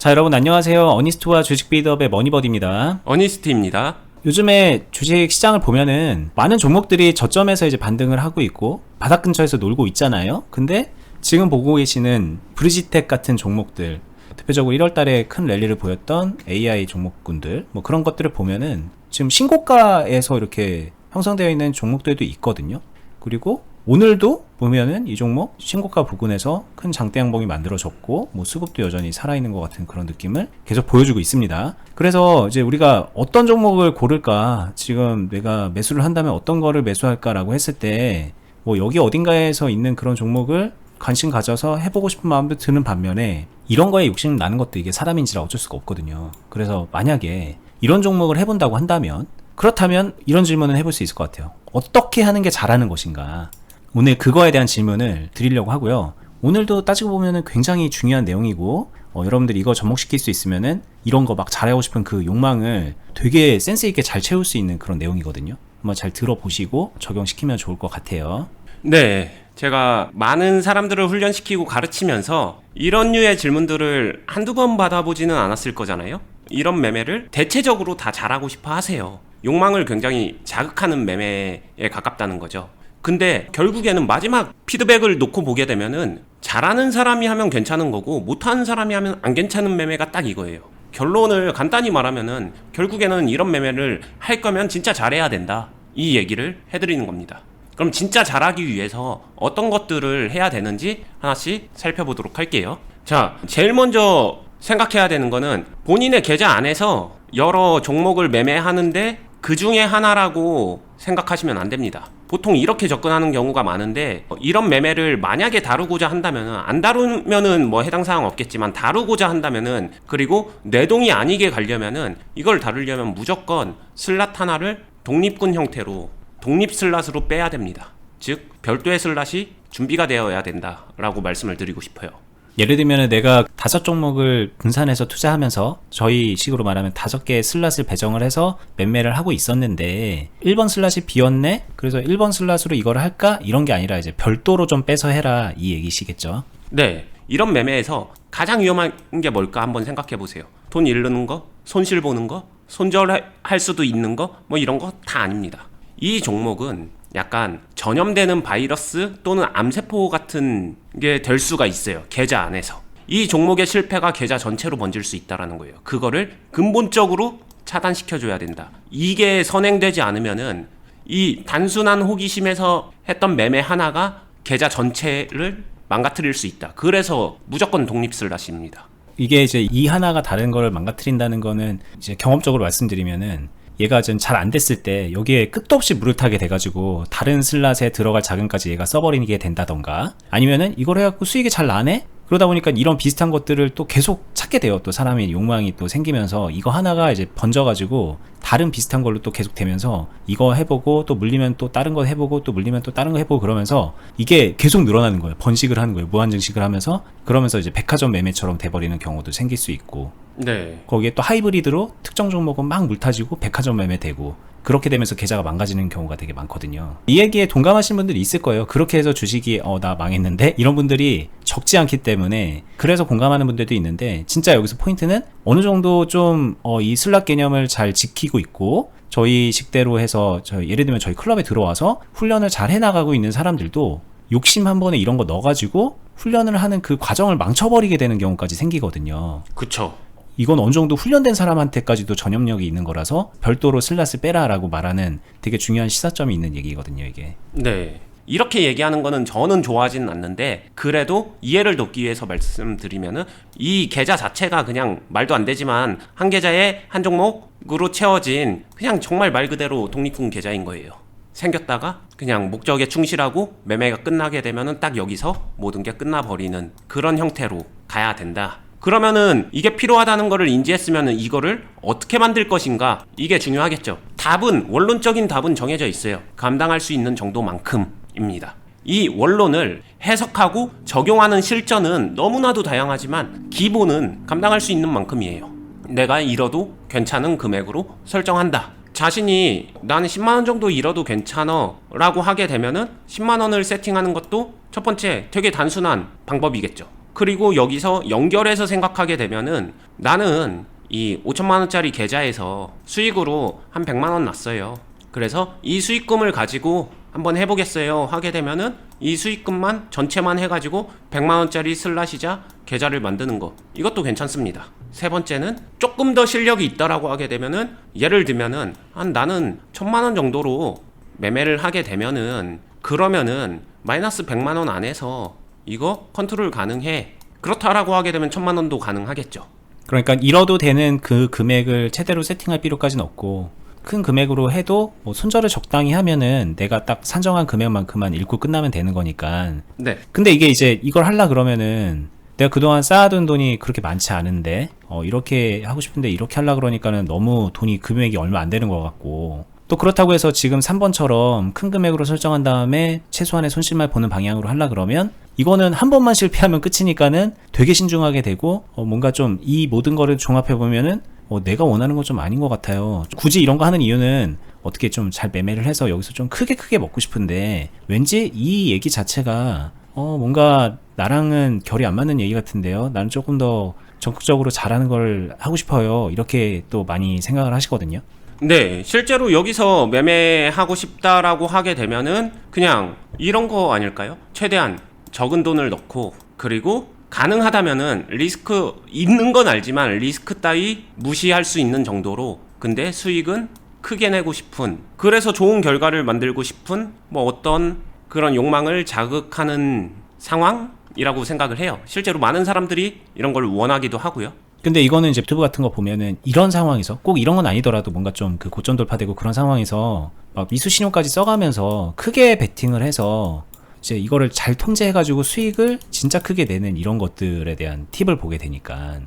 자, 여러분 안녕하세요. 어니스트와 주식 빌드업의 머니버디입니다. 어니스트입니다. 요즘에 주식 시장을 보면은 많은 종목들이 저점에서 이제 반등을 하고 있고 바닥 근처에서 놀고 있잖아요. 근데 지금 보고 계시는 브리지텍 같은 종목들, 대표적으로 1월달에 큰 랠리를 보였던 AI 종목군들, 뭐 그런 것들을 보면은 지금 신고가에서 이렇게 형성되어 있는 종목들도 있거든요. 그리고 오늘도 보면은 이 종목 신고가 부근에서 큰 장대 양봉이 만들어졌고 뭐 수급도 여전히 살아있는 것 같은 그런 느낌을 계속 보여주고 있습니다. 그래서 이제 우리가 어떤 종목을 고를까, 지금 내가 매수를 한다면 어떤 거를 매수할까라고 했을 때 뭐 여기 어딘가에서 있는 그런 종목을 관심 가져서 해보고 싶은 마음도 드는 반면에 이런 거에 욕심 나는 것도 이게 사람인지라 어쩔 수가 없거든요. 그래서 만약에 이런 종목을 해본다고 한다면, 그렇다면 이런 질문은 해볼 수 있을 것 같아요. 어떻게 하는 게 잘하는 것인가? 오늘 그거에 대한 질문을 드리려고 하고요. 오늘도 따지고 보면은 굉장히 중요한 내용이고, 여러분들이 이거 접목시킬 수 있으면은 이런 거 막 잘하고 싶은 그 욕망을 되게 센스 있게 잘 채울 수 있는 그런 내용이거든요. 한번 잘 들어보시고 적용시키면 좋을 것 같아요. 네, 제가 많은 사람들을 훈련시키고 가르치면서 이런 류의 질문들을 한두 번 받아보지는 않았을 거잖아요. 이런 매매를 대체적으로 다 잘하고 싶어 하세요. 욕망을 굉장히 자극하는 매매에 가깝다는 거죠. 근데 결국에는 마지막 피드백을 놓고 보게 되면은 잘하는 사람이 하면 괜찮은 거고 못하는 사람이 하면 안 괜찮은 매매가 딱 이거예요. 결론을 간단히 말하면은 결국에는 이런 매매를 할 거면 진짜 잘해야 된다, 이 얘기를 해드리는 겁니다. 그럼 진짜 잘하기 위해서 어떤 것들을 해야 되는지 하나씩 살펴보도록 할게요. 자, 제일 먼저 생각해야 되는 거는 본인의 계좌 안에서 여러 종목을 매매하는데 그 중에 하나라고 생각하시면 안 됩니다. 보통 이렇게 접근하는 경우가 많은데, 이런 매매를 만약에 다루고자 한다면은, 안 다루면은 뭐 해당 사항 없겠지만 다루고자 한다면은, 그리고 뇌동이 아니게 가려면은 이걸 다루려면 무조건 슬랏 하나를 독립군 형태로 독립 슬롯으로 빼야 됩니다. 즉 별도의 슬롯이 준비가 되어야 된다라고 말씀을 드리고 싶어요. 예를 들면 내가 5종목을 분산해서 투자하면서 저희 식으로 말하면 5개의 슬롯을 배정을 해서 매매를 하고 있었는데 1번 슬롯이 비었네? 그래서 1번 슬롯으로 이걸 할까? 이런 게 아니라 이제 별도로 좀 빼서 해라, 이 얘기시겠죠. 네, 이런 매매에서 가장 위험한 게 뭘까 한번 생각해 보세요. 돈 잃는 거, 손실 보는 거, 손절할 수도 있는 거, 뭐 이런 거 다 아닙니다. 이 종목은 약간 전염되는 바이러스 또는 암세포 같은 게 될 수가 있어요. 계좌 안에서. 이 종목의 실패가 계좌 전체로 번질 수 있다는 거예요. 그거를 근본적으로 차단시켜줘야 된다. 이게 선행되지 않으면은 이 단순한 호기심에서 했던 매매 하나가 계좌 전체를 망가뜨릴 수 있다. 그래서 무조건 독립 슬롯입니다. 이게 이제 이 하나가 다른 거를 망가뜨린다는 거는 이제 경험적으로 말씀드리면은, 얘가 좀 잘 안 됐을 때 여기에 끝도 없이 물을 타게 돼가지고 다른 슬롯에 들어갈 자금까지 얘가 써버리게 된다던가, 아니면은 이걸 해갖고 수익이 잘 나네? 그러다 보니까 이런 비슷한 것들을 또 계속 찾게 돼요. 또 사람의 욕망이 또 생기면서 이거 하나가 이제 번져가지고 다른 비슷한 걸로 또 계속 되면서 이거 해보고 또 물리면 또 다른 거 해보고 또 물리면 또 다른 거 해보고, 그러면서 이게 계속 늘어나는 거예요. 번식을 하는 거예요. 무한증식을 하면서. 그러면서 이제 백화점 매매처럼 돼버리는 경우도 생길 수 있고, 네. 거기에 또 하이브리드로 특정 종목은 막 물타지고 백화점 매매되고, 그렇게 되면서 계좌가 망가지는 경우가 되게 많거든요. 이 얘기에 동감하시는 분들이 있을 거예요. 그렇게 해서 주식이 나 망했는데? 이런 분들이 적지 않기 때문에 그래서 공감하는 분들도 있는데, 진짜 여기서 포인트는 어느 정도 좀 이 슬롯 개념을 잘 지키고 있고, 저희 식대로 해서 예를 들면 저희 클럽에 들어와서 훈련을 잘 해나가고 있는 사람들도 욕심 한 번에 이런 거 넣어가지고 훈련을 하는 그 과정을 망쳐버리게 되는 경우까지 생기거든요. 그쵸. 이건 어느 정도 훈련된 사람한테까지도 전염력이 있는 거라서 별도로 슬롯을 빼라라고 말하는 되게 중요한 시사점이 있는 얘기거든요, 이게. 네. 이렇게 얘기하는 거는 저는 좋아하지는 않는데, 그래도 이해를 돕기 위해서 말씀드리면은 이 계좌 자체가 그냥 말도 안 되지만 한 계좌에 한 종목으로 채워진 그냥 정말 말 그대로 독립군 계좌인 거예요. 생겼다가 그냥 목적에 충실하고 매매가 끝나게 되면은 딱 여기서 모든 게 끝나버리는 그런 형태로 가야 된다. 그러면은 이게 필요하다는 거를 인지했으면은 이거를 어떻게 만들 것인가, 이게 중요하겠죠. 답은, 원론적인 답은 정해져 있어요. 감당할 수 있는 정도만큼입니다. 이 원론을 해석하고 적용하는 실전은 너무나도 다양하지만 기본은 감당할 수 있는 만큼이에요. 내가 잃어도 괜찮은 금액으로 설정한다. 자신이 나는 10만원 정도 잃어도 괜찮아 라고 하게 되면은 10만원을 세팅하는 것도 첫 번째 되게 단순한 방법이겠죠. 그리고 여기서 연결해서 생각하게 되면은 나는 이 5천만 원짜리 계좌에서 수익으로 한 100만 원 났어요. 그래서 이 수익금을 가지고 한번 해보겠어요 하게 되면은 이 수익금만 전체만 해가지고 100만 원짜리 슬라시자 계좌를 만드는 거, 이것도 괜찮습니다. 세 번째는 조금 더 실력이 있다라고 하게 되면은, 예를 들면은 나는 1000만 원 정도로 매매를 하게 되면은, 그러면은 마이너스 100만 원 안에서 이거 컨트롤 가능해, 그렇다라고 하게 되면 1000만 원도 가능하겠죠. 그러니까 잃어도 되는 그 금액을 최대로 세팅할 필요까지는 없고, 큰 금액으로 해도 뭐 손절을 적당히 하면은 내가 딱 산정한 금액만큼만 읽고 끝나면 되는 거니까. 네. 근데 이게 이제 이걸 하려 그러면은 내가 그동안 쌓아둔 돈이 그렇게 많지 않은데 이렇게 하고 싶은데 이렇게 하려 그러니까는 너무 돈이 금액이 얼마 안 되는 것 같고, 또 그렇다고 해서 지금 3번처럼 큰 금액으로 설정한 다음에 최소한의 손실만 보는 방향으로 하려 그러면 이거는 한 번만 실패하면 끝이니까는 되게 신중하게 되고, 뭔가 좀 이 모든 거를 종합해 보면은 내가 원하는 건 좀 아닌 것 같아요. 굳이 이런 거 하는 이유는 어떻게 좀 잘 매매를 해서 여기서 좀 크게 먹고 싶은데, 왠지 이 얘기 자체가 뭔가 나랑은 결이 안 맞는 얘기 같은데요. 나는 조금 더 적극적으로 잘하는 걸 하고 싶어요. 이렇게 또 많이 생각을 하시거든요. 네, 실제로 여기서 매매하고 싶다라고 하게 되면은 그냥 이런 거 아닐까요? 최대한 적은 돈을 넣고, 그리고 가능하다면은 리스크 있는 건 알지만 리스크 따위 무시할 수 있는 정도로, 근데 수익은 크게 내고 싶은, 그래서 좋은 결과를 만들고 싶은 뭐 어떤 그런 욕망을 자극하는 상황이라고 생각을 해요. 실제로 많은 사람들이 이런 걸 원하기도 하고요. 근데 이거는 이제 유튜브 같은 거 보면은 이런 상황에서, 꼭 이런 건 아니더라도 뭔가 좀 그 고점 돌파되고 그런 상황에서 막 미수 신용까지 써가면서 크게 베팅을 해서 이제 이거를 잘 통제해가지고 수익을 진짜 크게 내는 이런 것들에 대한 팁을 보게 되니까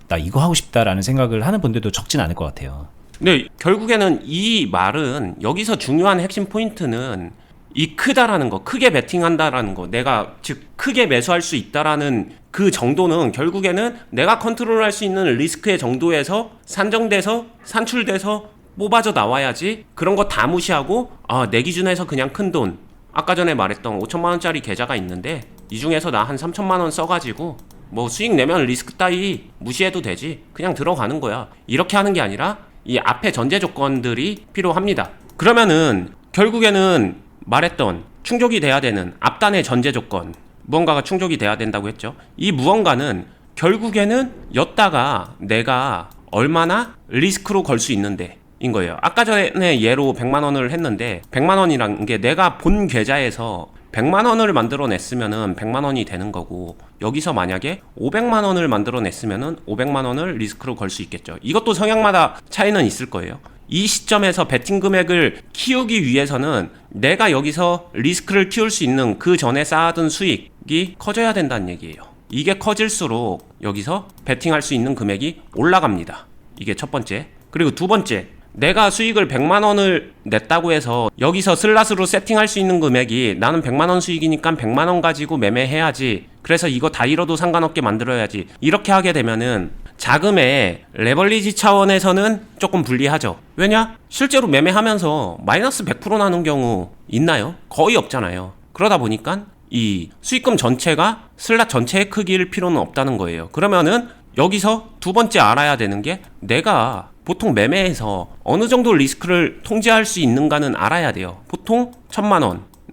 나 이거 하고 싶다라는 생각을 하는 분들도 적진 않을 것 같아요. 네, 결국에는 이 말은, 여기서 중요한 핵심 포인트는 이 크다라는 거, 크게 베팅한다라는 거, 내가 즉 크게 매수할 수 있다라는 그 정도는 결국에는 내가 컨트롤할 수 있는 리스크의 정도에서 산정돼서 산출돼서 뽑아져 나와야지, 그런 거 다 무시하고 내 기준에서 그냥 큰 돈, 아까 전에 말했던 5천만 원짜리 계좌가 있는데 이 중에서 나 한 3천만 원 써가지고 뭐 수익 내면 리스크 따위 무시해도 되지, 그냥 들어가는 거야, 이렇게 하는 게 아니라 이 앞에 전제 조건들이 필요합니다. 그러면은 결국에는 말했던 충족이 돼야 되는 앞단의 전제 조건, 무언가가 충족이 돼야 된다고 했죠. 이 무언가는 결국에는 였다가 내가 얼마나 리스크로 걸 수 있는데 인 거예요. 아까 전에 예로 100만 원을 했는데 100만 원이란 게 내가 본 계좌에서 100만 원을 만들어냈으면은 100만 원이 되는 거고, 여기서 만약에 500만 원을 만들어냈으면은 500만 원을 리스크로 걸 수 있겠죠. 이것도 성향마다 차이는 있을 거예요. 이 시점에서 베팅 금액을 키우기 위해서는 내가 여기서 리스크를 키울 수 있는 그 전에 쌓아둔 수익이 커져야 된다는 얘기예요. 이게 커질수록 여기서 베팅할 수 있는 금액이 올라갑니다. 이게 첫 번째. 그리고 두 번째, 내가 수익을 100만 원을 냈다고 해서 여기서 슬롯으로 세팅할 수 있는 금액이, 나는 100만 원 수익이니까 100만 원 가지고 매매해야지, 그래서 이거 다 잃어도 상관없게 만들어야지, 이렇게 하게 되면은 자금의 레버리지 차원에서는 조금 불리하죠. 왜냐? 실제로 매매하면서 마이너스 100% 나는 경우 있나요? 거의 없잖아요. 그러다 보니까 이 수익금 전체가 슬롯 전체의 크기일 필요는 없다는 거예요. 그러면은 여기서 두 번째 알아야 되는 게, 내가 보통 매매에서 어느 정도 리스크를 통제할 수 있는가는 알아야 돼요. 보통 1000만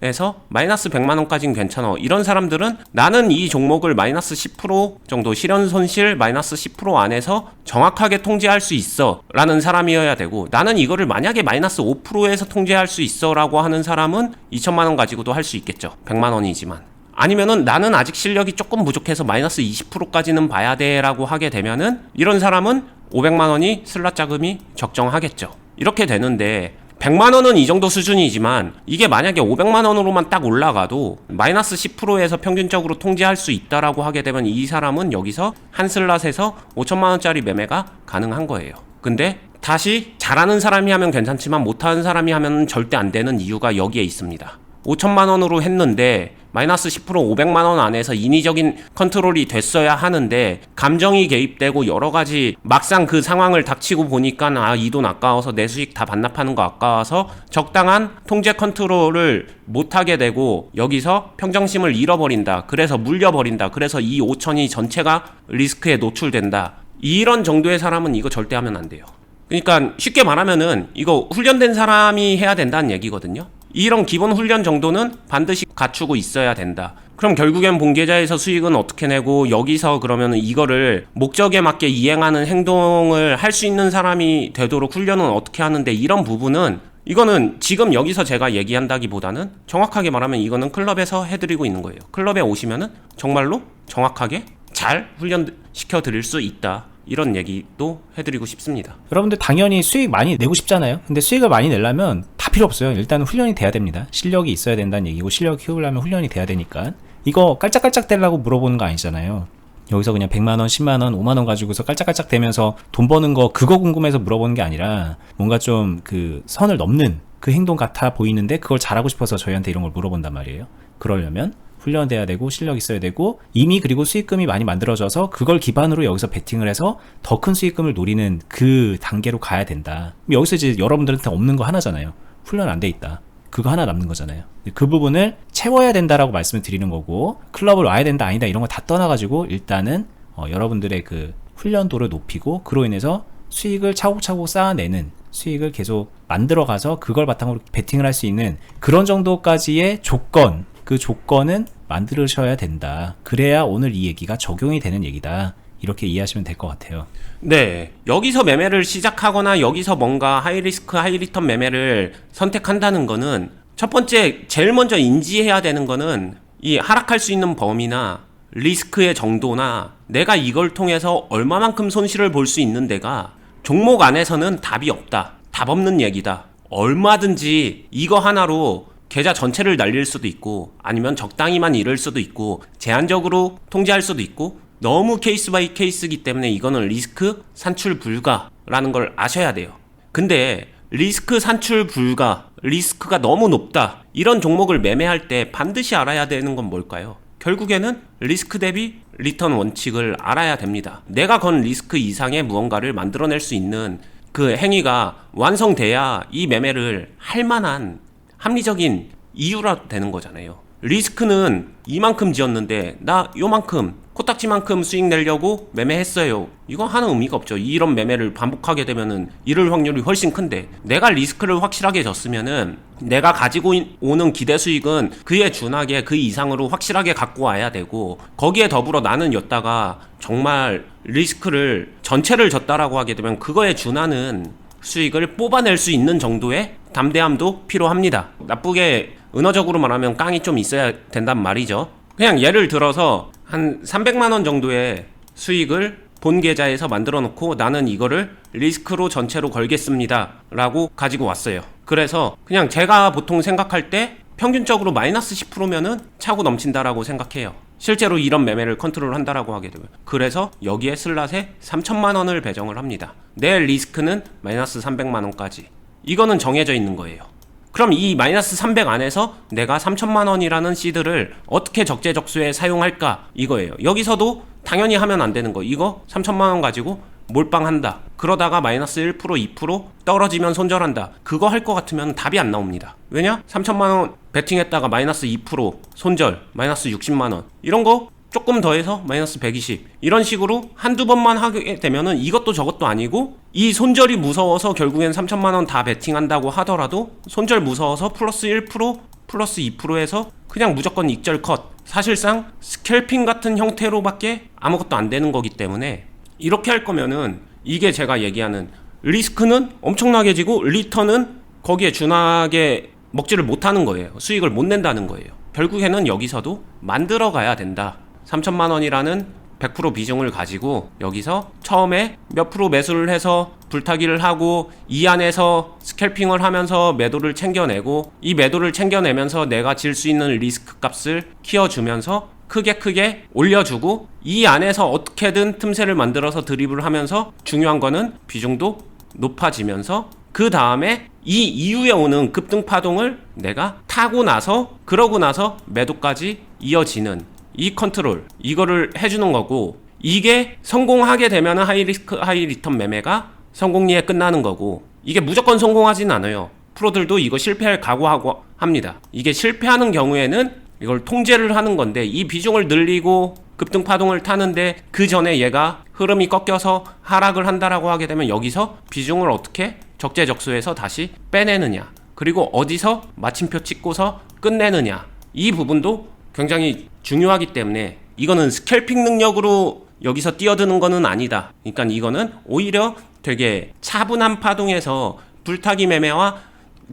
원에서 마이너스 100만 원까지는 괜찮아, 이런 사람들은 나는 이 종목을 마이너스 10% 정도, 실현 손실 마이너스 10% 안에서 정확하게 통제할 수 있어 라는 사람이어야 되고, 나는 이거를 만약에 마이너스 5%에서 통제할 수 있어 라고 하는 사람은 2천만 원 가지고도 할 수 있겠죠. 100만 원이지만. 아니면은 나는 아직 실력이 조금 부족해서 마이너스 20%까지는 봐야 돼 라고 하게 되면은, 이런 사람은 500만 원이 슬롯 자금이 적정하겠죠. 이렇게 되는데 100만 원은 이 정도 수준이지만, 이게 만약에 500만 원으로만 딱 올라가도 마이너스 10%에서 평균적으로 통제할 수 있다라고 하게 되면, 이 사람은 여기서 한 슬롯에서 5천만 원짜리 매매가 가능한 거예요. 근데 다시 잘하는 사람이 하면 괜찮지만 못하는 사람이 하면 절대 안 되는 이유가 여기에 있습니다. 5천만 원으로 했는데 마이너스 10% 500만 원 안에서 인위적인 컨트롤이 됐어야 하는데 감정이 개입되고 여러 가지 막상 그 상황을 닥치고 보니까 이 돈 아까워서 내 수익 다 반납하는 거 아까워서 적당한 통제 컨트롤을 못하게 되고 여기서 평정심을 잃어버린다. 그래서 물려버린다. 그래서 이 5천이 전체가 리스크에 노출된다. 이런 정도의 사람은 이거 절대 하면 안 돼요. 그러니까 쉽게 말하면은 이거 훈련된 사람이 해야 된다는 얘기거든요. 이런 기본 훈련 정도는 반드시 갖추고 있어야 된다. 그럼 결국엔 본계좌에서 수익은 어떻게 내고 여기서 그러면은 이거를 목적에 맞게 이행하는 행동을 할 수 있는 사람이 되도록 훈련은 어떻게 하는데 이런 부분은 이거는 지금 여기서 제가 얘기한다기보다는 정확하게 말하면 이거는 클럽에서 해드리고 있는 거예요. 클럽에 오시면은 정말로 정확하게 잘 훈련시켜 드릴 수 있다. 이런 얘기도 해드리고 싶습니다. 여러분들 당연히 수익 많이 내고 싶잖아요. 근데 수익을 많이 내려면 다 필요 없어요. 일단은 훈련이 돼야 됩니다. 실력이 있어야 된다는 얘기고 실력 키우려면 훈련이 돼야 되니까. 이거 깔짝깔짝 대려고 물어보는 거 아니잖아요. 여기서 그냥 100만원, 10만원, 5만원 가지고서 깔짝깔짝 대면서 돈 버는 거 그거 궁금해서 물어보는 게 아니라 뭔가 좀 그 선을 넘는 그 행동 같아 보이는데 그걸 잘하고 싶어서 저희한테 이런 걸 물어본단 말이에요. 그러려면 훈련돼야 되고 실력 있어야 되고 이미 그리고 수익금이 많이 만들어져서 그걸 기반으로 여기서 베팅을 해서 더 큰 수익금을 노리는 그 단계로 가야 된다. 여기서 이제 여러분들한테 없는 거 하나잖아요. 훈련 안 돼 있다. 그거 하나 남는 거잖아요. 그 부분을 채워야 된다라고 말씀을 드리는 거고 클럽을 와야 된다 아니다 이런 거 다 떠나가지고 일단은 여러분들의 그 훈련도를 높이고 그로 인해서 수익을 차곡차곡 쌓아내는 수익을 계속 만들어가서 그걸 바탕으로 베팅을 할 수 있는 그런 정도까지의 조건 그 조건은 만들으셔야 된다. 그래야 오늘 이 얘기가 적용이 되는 얘기다. 이렇게 이해하시면 될 것 같아요. 네. 여기서 매매를 시작하거나 여기서 뭔가 하이리스크 하이리턴 매매를 선택한다는 거는 첫 번째 제일 먼저 인지해야 되는 거는 이 하락할 수 있는 범위나 리스크의 정도나 내가 이걸 통해서 얼마만큼 손실을 볼 수 있는 데가 종목 안에서는 답이 없다. 답 없는 얘기다. 얼마든지 이거 하나로 계좌 전체를 날릴 수도 있고 아니면 적당히만 잃을 수도 있고 제한적으로 통제할 수도 있고 너무 케이스 바이 케이스이기 때문에 이거는 리스크 산출 불가라는 걸 아셔야 돼요. 근데 리스크 산출 불가, 리스크가 너무 높다 이런 종목을 매매할 때 반드시 알아야 되는 건 뭘까요? 결국에는 리스크 대비 리턴 원칙을 알아야 됩니다. 내가 건 리스크 이상의 무언가를 만들어낼 수 있는 그 행위가 완성돼야 이 매매를 할 만한 합리적인 이유라 되는 거잖아요. 리스크는 이만큼 지었는데 나 요만큼 코딱지만큼 수익 내려고 매매했어요. 이거 하는 의미가 없죠. 이런 매매를 반복하게 되면은 잃을 확률이 훨씬 큰데 내가 리스크를 확실하게 졌으면은 내가 가지고 오는 기대 수익은 그에 준하게 그 이상으로 확실하게 갖고 와야 되고 거기에 더불어 나는 였다가 정말 리스크를 전체를 졌다라고 하게 되면 그거에 준하는 수익을 뽑아낼 수 있는 정도의 담대함도 필요합니다. 나쁘게 은어적으로 말하면 깡이 좀 있어야 된단 말이죠. 그냥 예를 들어서 한 300만원 정도의 수익을 본 계좌에서 만들어 놓고 나는 이거를 리스크로 전체로 걸겠습니다 라고 가지고 왔어요. 그래서 그냥 제가 보통 생각할 때 평균적으로 마이너스 10%면은 차고 넘친다라고 생각해요. 실제로 이런 매매를 컨트롤 한다라고 하게 되면. 그래서 여기에 슬랏에 3천만원을 배정을 합니다. 내 리스크는 마이너스 300만원까지. 이거는 정해져 있는 거예요. 그럼 이 마이너스 300 안에서 내가 3천만원이라는 시드를 어떻게 적재적소에 사용할까 이거예요. 여기서도 당연히 하면 안 되는 거. 이거 3천만원 가지고 몰빵한다. 그러다가 마이너스 1% 2% 떨어지면 손절한다. 그거 할 것 같으면 답이 안 나옵니다. 왜냐? 3천만원 베팅했다가 마이너스 2% 손절 마이너스 60만원 이런 거 조금 더해서 마이너스 120 이런 식으로 한두 번만 하게 되면은 이것도 저것도 아니고 이 손절이 무서워서 결국엔 3천만원 다 베팅한다고 하더라도 손절 무서워서 플러스 1% 플러스 2%에서 그냥 무조건 익절 컷. 사실상 스캘핑 같은 형태로밖에 아무것도 안 되는 거기 때문에 이렇게 할 거면은 이게 제가 얘기하는 리스크는 엄청나게 지고 리턴은 거기에 준하게 먹지를 못하는 거예요. 수익을 못 낸다는 거예요. 결국에는 여기서도 만들어 가야 된다. 3천만원이라는 100% 비중을 가지고 여기서 처음에 몇 프로 매수를 해서 불타기를 하고 이 안에서 스캘핑을 하면서 매도를 챙겨내고 이 매도를 챙겨내면서 내가 질 수 있는 리스크 값을 키워주면서 크게 올려주고 이 안에서 어떻게든 틈새를 만들어서 드립을 하면서 중요한 거는 비중도 높아지면서 그 다음에 이 이후에 오는 급등 파동을 내가 타고 나서 그러고 나서 매도까지 이어지는 이 컨트롤, 이거를 해주는 거고, 이게 성공하게 되면 하이리스크 하이리턴 매매가 성공리에 끝나는 거고, 이게 무조건 성공하진 않아요. 프로들도 이거 실패할 각오하고 합니다. 이게 실패하는 경우에는 이걸 통제를 하는 건데, 이 비중을 늘리고 급등 파동을 타는데 그 전에 얘가 흐름이 꺾여서 하락을 한다라고 하게 되면 여기서 비중을 어떻게 적재적소에서 다시 빼내느냐, 그리고 어디서 마침표 찍고서 끝내느냐, 이 부분도 굉장히 중요하기 때문에 이거는 스캘핑 능력으로 여기서 뛰어드는 거는 아니다. 그러니까 이거는 오히려 되게 차분한 파동에서 불타기 매매와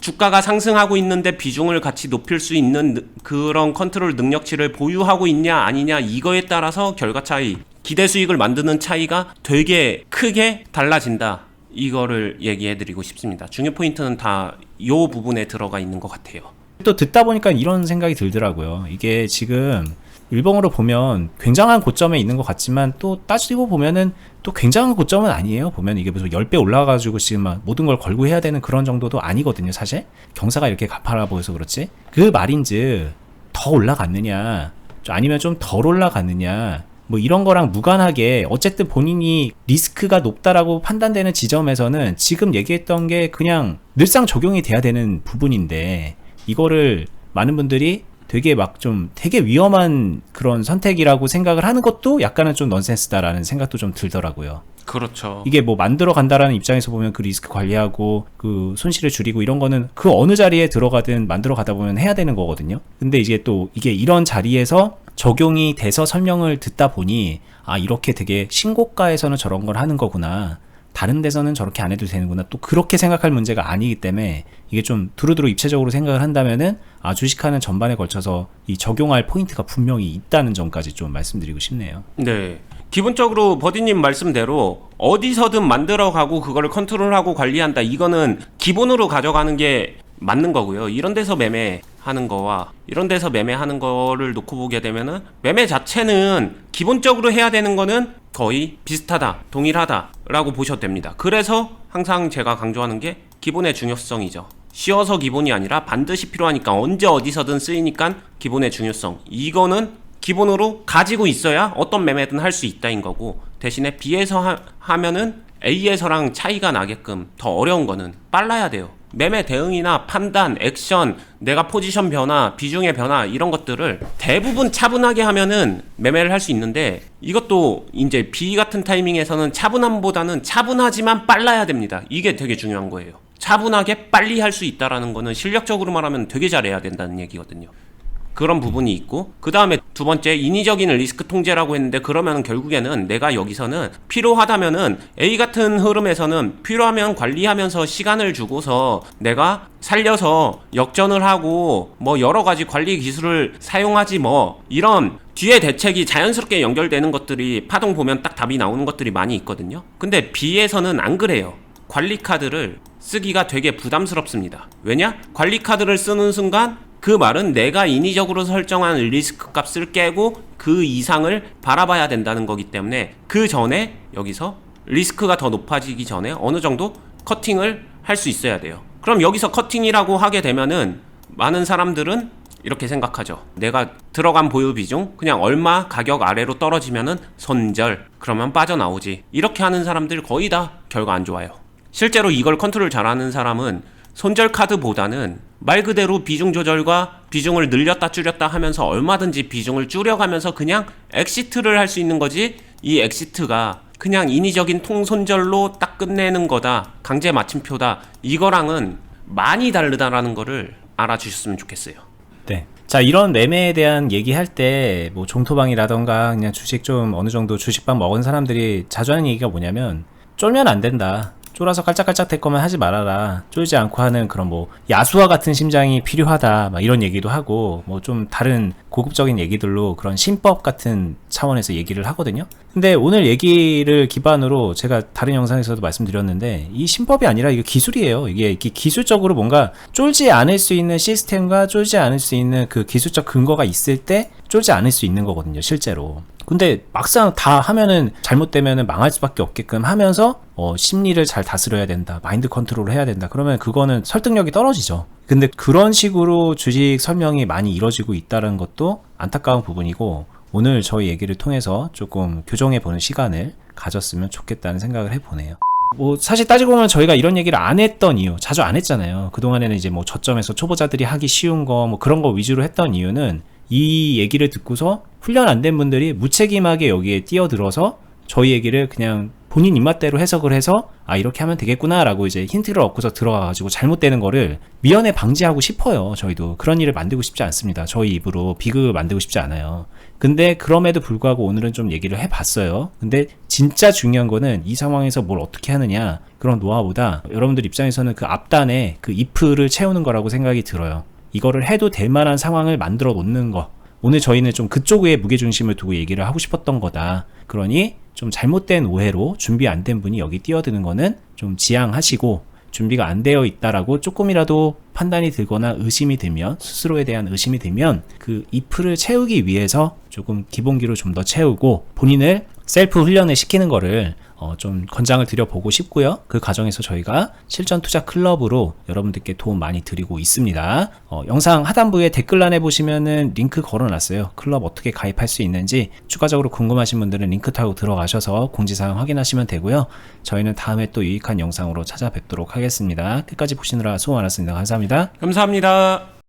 주가가 상승하고 있는데 비중을 같이 높일 수 있는 그런 컨트롤 능력치를 보유하고 있냐 아니냐, 이거에 따라서 결과 차이, 기대 수익을 만드는 차이가 되게 크게 달라진다. 이거를 얘기해 드리고 싶습니다. 중요 포인트는 다 이 부분에 들어가 있는 것 같아요. 또 듣다 보니까 이런 생각이 들더라고요. 이게 지금 일봉으로 보면 굉장한 고점에 있는 것 같지만 또 따지고 보면은 또 굉장한 고점은 아니에요. 보면 이게 무슨 10배 올라가가지고 지금 막 모든 걸 걸고 해야 되는 그런 정도도 아니거든요. 사실 경사가 이렇게 가파라 보여서 그렇지, 그 말인즉 더 올라갔느냐 아니면 좀 덜 올라갔느냐, 뭐 이런 거랑 무관하게 어쨌든 본인이 리스크가 높다라고 판단되는 지점에서는 지금 얘기했던 게 그냥 늘상 적용이 돼야 되는 부분인데, 이거를 많은 분들이 되게 막 좀 되게 위험한 그런 선택이라고 생각을 하는 것도 약간은 좀 넌센스다라는 생각도 좀 들더라고요. 그렇죠. 이게 뭐 만들어 간다라는 입장에서 보면 그 리스크 관리하고 그 손실을 줄이고 이런 거는 그 어느 자리에 들어가든 만들어 가다 보면 해야 되는 거거든요. 근데 이제 또 이게 이런 자리에서 적용이 돼서 설명을 듣다 보니, 아, 이렇게 되게 신고가에서는 저런 걸 하는 거구나, 다른 데서는 저렇게 안 해도 되는구나, 또 그렇게 생각할 문제가 아니기 때문에 이게 좀 두루두루 입체적으로 생각을 한다면은, 아, 주식하는 전반에 걸쳐서 이 적용할 포인트가 분명히 있다는 점까지 좀 말씀드리고 싶네요. 네. 기본적으로 버디님 말씀대로 어디서든 만들어가고 그거를 컨트롤하고 관리한다, 이거는 기본으로 가져가는 게 맞는 거고요. 이런 데서 매매하는 거와 이런 데서 매매하는 거를 놓고 보게 되면은 매매 자체는 기본적으로 해야 되는 거는 거의 비슷하다, 동일하다 라고 보셔도 됩니다. 그래서 항상 제가 강조하는 게 기본의 중요성이죠. 쉬어서 기본이 아니라 반드시 필요하니까, 언제 어디서든 쓰이니까 기본의 중요성, 이거는 기본으로 가지고 있어야 어떤 매매든 할 수 있다인 거고, 대신에 B에서 하면은 A에서랑 차이가 나게끔 더 어려운 거는 빨라야 돼요. 매매 대응이나 판단, 액션, 내가 포지션 변화, 비중의 변화, 이런 것들을 대부분 차분하게 하면은 매매를 할 수 있는데, 이것도 이제 B 같은 타이밍에서는 차분함보다는 차분하지만 빨라야 됩니다. 이게 되게 중요한 거예요. 차분하게 빨리 할 수 있다라는 거는 실력적으로 말하면 되게 잘해야 된다는 얘기거든요. 그런 부분이 있고, 그 다음에 두 번째, 인위적인 리스크 통제라고 했는데, 그러면 결국에는 내가 여기서는 필요하다면은 A 같은 흐름에서는 필요하면 관리하면서 시간을 주고서 내가 살려서 역전을 하고 뭐 여러 가지 관리 기술을 사용하지, 뭐 이런 뒤에 대책이 자연스럽게 연결되는 것들이 파동 보면 딱 답이 나오는 것들이 많이 있거든요. 근데 B에서는 안 그래요. 관리 카드를 쓰기가 되게 부담스럽습니다. 왜냐? 관리 카드를 쓰는 순간 그 말은 내가 인위적으로 설정한 리스크 값을 깨고 그 이상을 바라봐야 된다는 거기 때문에, 그 전에 여기서 리스크가 더 높아지기 전에 어느 정도 커팅을 할 수 있어야 돼요. 그럼 여기서 커팅이라고 하게 되면은 많은 사람들은 이렇게 생각하죠. 내가 들어간 보유 비중 그냥 얼마 가격 아래로 떨어지면은 손절, 그러면 빠져나오지, 이렇게 하는 사람들 거의 다 결과 안 좋아요. 실제로 이걸 컨트롤 잘하는 사람은 손절 카드보다는 말 그대로 비중 조절과 비중을 늘렸다 줄였다 하면서 얼마든지 비중을 줄여가면서 그냥 엑시트를 할 수 있는 거지, 이 엑시트가 그냥 인위적인 통손절로 딱 끝내는 거다, 강제 마침표다, 이거랑은 많이 다르다라는 거를 알아주셨으면 좋겠어요. 네. 자, 이런 매매에 대한 얘기할 때 뭐 종토방이라던가 그냥 주식 좀 어느 정도 주식밥 먹은 사람들이 자주 하는 얘기가 뭐냐면, 쫄면 안 된다, 쫄아서 깔짝깔짝 될 거면 하지 말아라, 쫄지 않고 하는 그런 뭐 야수와 같은 심장이 필요하다, 막 이런 얘기도 하고, 뭐 좀 다른 고급적인 얘기들로 그런 신법 같은 차원에서 얘기를 하거든요. 근데 오늘 얘기를 기반으로 제가 다른 영상에서도 말씀드렸는데, 이 신법이 아니라 이게 기술이에요. 이게 기술적으로 뭔가 쫄지 않을 수 있는 시스템과 쫄지 않을 수 있는 그 기술적 근거가 있을 때 쫄지 않을 수 있는 거거든요, 실제로. 근데 막상 다 하면은 잘못되면은 망할 수밖에 없게끔 하면서 심리를 잘 다스려야 된다, 마인드 컨트롤을 해야 된다, 그러면 그거는 설득력이 떨어지죠. 근데 그런 식으로 주식 설명이 많이 이루어지고 있다는 것도 안타까운 부분이고, 오늘 저희 얘기를 통해서 조금 교정해보는 시간을 가졌으면 좋겠다는 생각을 해보네요. 뭐 사실 따지고 보면 저희가 이런 얘기를 안 했던 이유, 자주 안 했잖아요. 그동안에는 이제 뭐 저점에서 초보자들이 하기 쉬운 거 뭐 그런 거 위주로 했던 이유는, 이 얘기를 듣고서 훈련 안 된 분들이 무책임하게 여기에 뛰어들어서 저희 얘기를 그냥 본인 입맛대로 해석을 해서 이렇게 하면 되겠구나 라고 이제 힌트를 얻고서 들어가가지고 잘못되는 거를 미연에 방지하고 싶어요. 저희도 그런 일을 만들고 싶지 않습니다. 저희 입으로 비극을 만들고 싶지 않아요. 근데 그럼에도 불구하고 오늘은 좀 얘기를 해봤어요. 근데 진짜 중요한 거는 이 상황에서 뭘 어떻게 하느냐, 그런 노하우보다 여러분들 입장에서는 그 앞단에 그 if를 채우는 거라고 생각이 들어요. 이거를 해도 될 만한 상황을 만들어 놓는 거. 오늘 저희는 좀 그쪽에 무게중심을 두고 얘기를 하고 싶었던 거다. 그러니 좀 잘못된 오해로 준비 안 된 분이 여기 뛰어드는 거는 좀 지양하시고, 준비가 안 되어 있다라고 조금이라도 판단이 들거나 의심이 들면, 스스로에 대한 의심이 들면 그 if를 채우기 위해서 조금 기본기로 좀 더 채우고 본인을 셀프 훈련을 시키는 거를 좀 권장을 드려보고 싶고요. 그 과정에서 저희가 실전 투자 클럽으로 여러분들께 도움 많이 드리고 있습니다. 영상 하단부에 댓글란에 보시면은 링크 걸어놨어요. 클럽 어떻게 가입할 수 있는지 추가적으로 궁금하신 분들은 링크 타고 들어가셔서 공지사항 확인하시면 되고요. 저희는 다음에 또 유익한 영상으로 찾아뵙도록 하겠습니다. 끝까지 보시느라 수고 많았습니다. 감사합니다. 감사합니다.